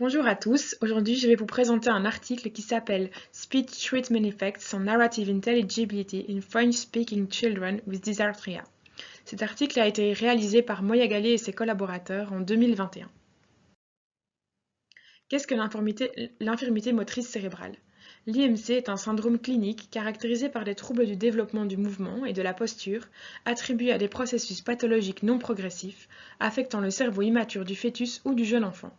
Bonjour à tous, aujourd'hui je vais vous présenter un article qui s'appelle Speech Treatment Effects on Narrative Intelligibility in French-Speaking Children with Dysarthria. Cet article a été réalisé par Moya Gallet et ses collaborateurs en 2021. Qu'est-ce que l'infirmité motrice cérébrale? L'IMC est un syndrome clinique caractérisé par des troubles du développement du mouvement et de la posture, attribués à des processus pathologiques non progressifs, affectant le cerveau immature du fœtus ou du jeune enfant.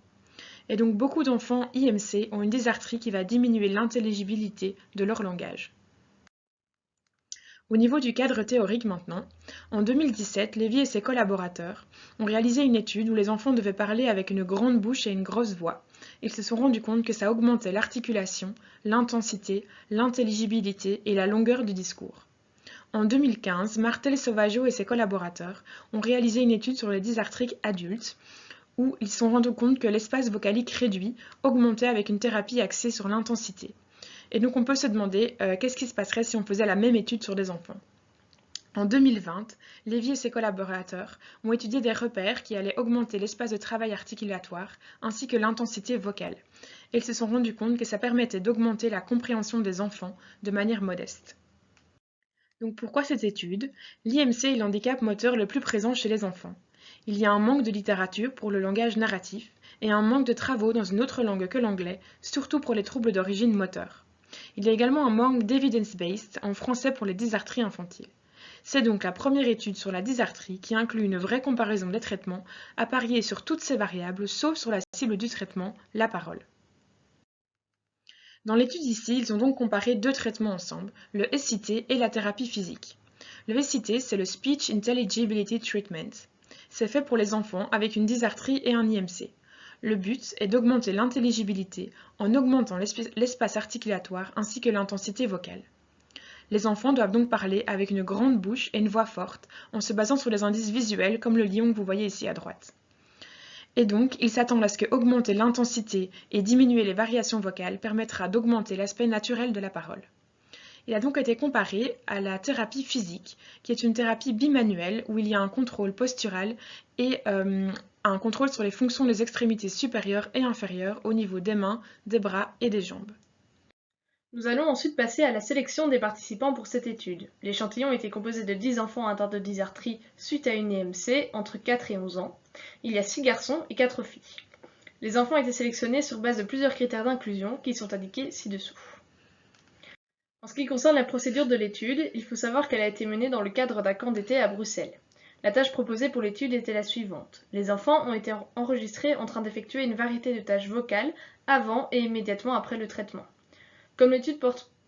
Et donc beaucoup d'enfants IMC ont une dysarthrie qui va diminuer l'intelligibilité de leur langage. Au niveau du cadre théorique maintenant, en 2017, Lévy et ses collaborateurs ont réalisé une étude où les enfants devaient parler avec une grande bouche et une grosse voix. Ils se sont rendus compte que ça augmentait l'articulation, l'intensité, l'intelligibilité et la longueur du discours. En 2015, Martel Sauvageau et ses collaborateurs ont réalisé une étude sur les dysarthriques adultes où ils se sont rendus compte que l'espace vocalique réduit augmentait avec une thérapie axée sur l'intensité. Et donc on peut se demander qu'est-ce qui se passerait si on faisait la même étude sur des enfants. En 2020, Lévy et ses collaborateurs ont étudié des repères qui allaient augmenter l'espace de travail articulatoire ainsi que l'intensité vocale. Et ils se sont rendus compte que ça permettait d'augmenter la compréhension des enfants de manière modeste. Donc pourquoi cette étude? L'IMC est l'handicap moteur le plus présent chez les enfants. Il y a un manque de littérature pour le langage narratif et un manque de travaux dans une autre langue que l'anglais, surtout pour les troubles d'origine moteur. Il y a également un manque d'evidence-based en français pour les dysarthries infantiles. C'est donc la première étude sur la dysarthrie qui inclut une vraie comparaison des traitements à parier sur toutes ces variables sauf sur la cible du traitement, la parole. Dans l'étude ici, ils ont donc comparé deux traitements ensemble, le SIT et la thérapie physique. Le SIT, c'est le Speech Intelligibility Treatment. C'est fait pour les enfants avec une dysarthrie et un IMC. Le but est d'augmenter l'intelligibilité en augmentant l'espace articulatoire ainsi que l'intensité vocale. Les enfants doivent donc parler avec une grande bouche et une voix forte en se basant sur les indices visuels comme le lion que vous voyez ici à droite. Et donc, ils s'attendent à ce que augmenter l'intensité et diminuer les variations vocales permettra d'augmenter l'aspect naturel de la parole. Il a donc été comparé à la thérapie physique, qui est une thérapie bimanuelle où il y a un contrôle postural et un contrôle sur les fonctions des extrémités supérieures et inférieures au niveau des mains, des bras et des jambes. Nous allons ensuite passer à la sélection des participants pour cette étude. L'échantillon était composé de 10 enfants atteints de dysarthrie suite à une IMC entre 4 et 11 ans. Il y a 6 garçons et 4 filles. Les enfants étaient sélectionnés sur base de plusieurs critères d'inclusion qui sont indiqués ci-dessous. En ce qui concerne la procédure de l'étude, il faut savoir qu'elle a été menée dans le cadre d'un camp d'été à Bruxelles. La tâche proposée pour l'étude était la suivante. Les enfants ont été enregistrés en train d'effectuer une variété de tâches vocales avant et immédiatement après le traitement. Comme l'étude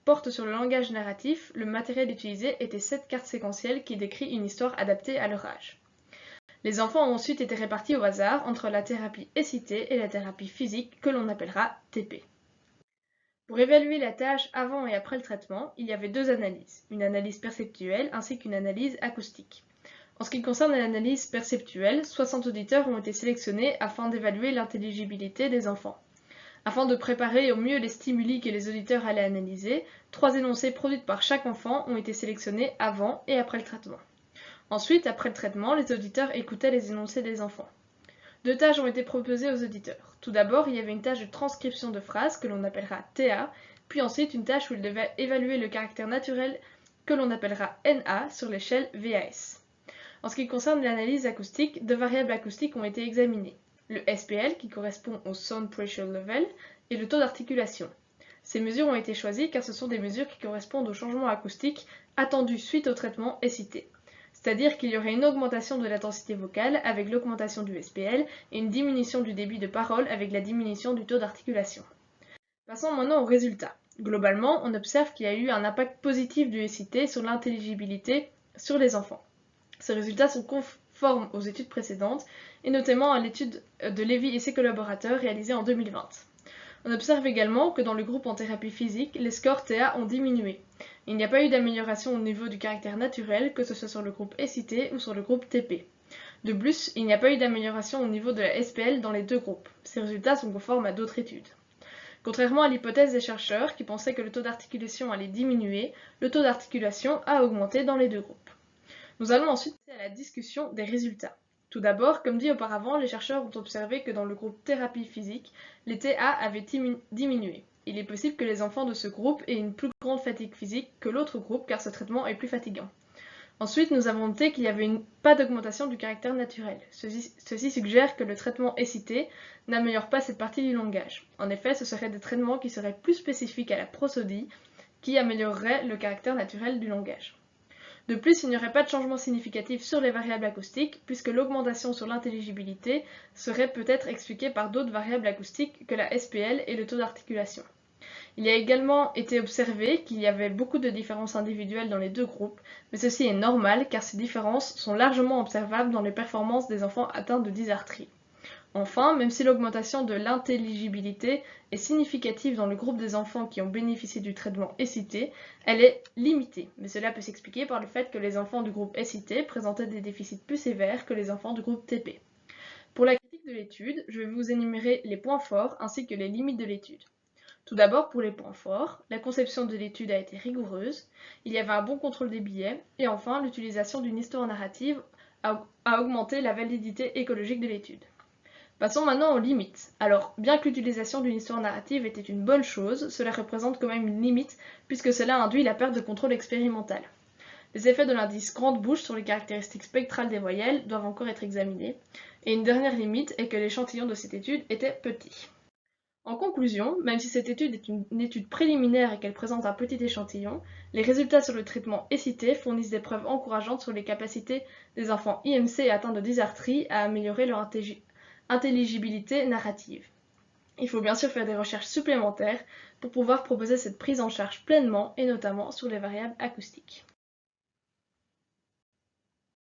porte sur le langage narratif, le matériel utilisé était 7 cartes séquentielles qui décrit une histoire adaptée à leur âge. Les enfants ont ensuite été répartis au hasard entre la thérapie SIT et la thérapie physique que l'on appellera TP. Pour évaluer la tâche avant et après le traitement, il y avait deux analyses, une analyse perceptuelle ainsi qu'une analyse acoustique. En ce qui concerne l'analyse perceptuelle, 60 auditeurs ont été sélectionnés afin d'évaluer l'intelligibilité des enfants. Afin de préparer au mieux les stimuli que les auditeurs allaient analyser, 3 énoncés produits par chaque enfant ont été sélectionnés avant et après le traitement. Ensuite, après le traitement, les auditeurs écoutaient les énoncés des enfants. Deux tâches ont été proposées aux auditeurs. Tout d'abord, il y avait une tâche de transcription de phrases que l'on appellera TA, puis ensuite une tâche où ils devaient évaluer le caractère naturel que l'on appellera NA sur l'échelle VAS. En ce qui concerne l'analyse acoustique, deux variables acoustiques ont été examinées. Le SPL, qui correspond au Sound Pressure Level, et le taux d'articulation. Ces mesures ont été choisies car ce sont des mesures qui correspondent au changement acoustique attendu suite au traitement SIT. C'est-à-dire qu'il y aurait une augmentation de l'intensité vocale avec l'augmentation du SPL et une diminution du débit de parole avec la diminution du taux d'articulation. Passons maintenant aux résultats. Globalement, on observe qu'il y a eu un impact positif du SIT sur l'intelligibilité sur les enfants. Ces résultats sont conformes aux études précédentes, et notamment à l'étude de Lévy et ses collaborateurs réalisée en 2020. On observe également que dans le groupe en thérapie physique, les scores TA ont diminué. Il n'y a pas eu d'amélioration au niveau du caractère naturel, que ce soit sur le groupe SIT ou sur le groupe TP. De plus, il n'y a pas eu d'amélioration au niveau de la SPL dans les deux groupes. Ces résultats sont conformes à d'autres études. Contrairement à l'hypothèse des chercheurs qui pensaient que le taux d'articulation allait diminuer, le taux d'articulation a augmenté dans les deux groupes. Nous allons ensuite passer à la discussion des résultats. Tout d'abord, comme dit auparavant, les chercheurs ont observé que dans le groupe thérapie physique, les TA avaient diminué. Il est possible que les enfants de ce groupe aient une plus grande fatigue physique que l'autre groupe car ce traitement est plus fatigant. Ensuite, nous avons noté qu'il n'y avait pas d'augmentation du caractère naturel. Ceci suggère que le traitement SIT n'améliore pas cette partie du langage. En effet, ce seraient des traitements qui seraient plus spécifiques à la prosodie qui amélioreraient le caractère naturel du langage. De plus, il n'y aurait pas de changement significatif sur les variables acoustiques, puisque l'augmentation sur l'intelligibilité serait peut-être expliquée par d'autres variables acoustiques que la SPL et le taux d'articulation. Il a également été observé qu'il y avait beaucoup de différences individuelles dans les deux groupes, mais ceci est normal car ces différences sont largement observables dans les performances des enfants atteints de dysarthrie. Enfin, même si l'augmentation de l'intelligibilité est significative dans le groupe des enfants qui ont bénéficié du traitement SIT, elle est limitée, mais cela peut s'expliquer par le fait que les enfants du groupe SIT présentaient des déficits plus sévères que les enfants du groupe TP. Pour la critique de l'étude, je vais vous énumérer les points forts ainsi que les limites de l'étude. Tout d'abord, pour les points forts, la conception de l'étude a été rigoureuse, il y avait un bon contrôle des billets, et enfin, l'utilisation d'une histoire narrative a augmenté la validité écologique de l'étude. Passons maintenant aux limites. Alors, bien que l'utilisation d'une histoire narrative était une bonne chose, cela représente quand même une limite, puisque cela induit la perte de contrôle expérimental. Les effets de l'indice grande bouche sur les caractéristiques spectrales des voyelles doivent encore être examinés, et une dernière limite est que l'échantillon de cette étude était petit. En conclusion, même si cette étude est une étude préliminaire et qu'elle présente un petit échantillon, les résultats sur le traitement SIT fournissent des preuves encourageantes sur les capacités des enfants IMC atteints de dysarthrie à améliorer leur intelligibilité narrative. Il faut bien sûr faire des recherches supplémentaires pour pouvoir proposer cette prise en charge pleinement et notamment sur les variables acoustiques.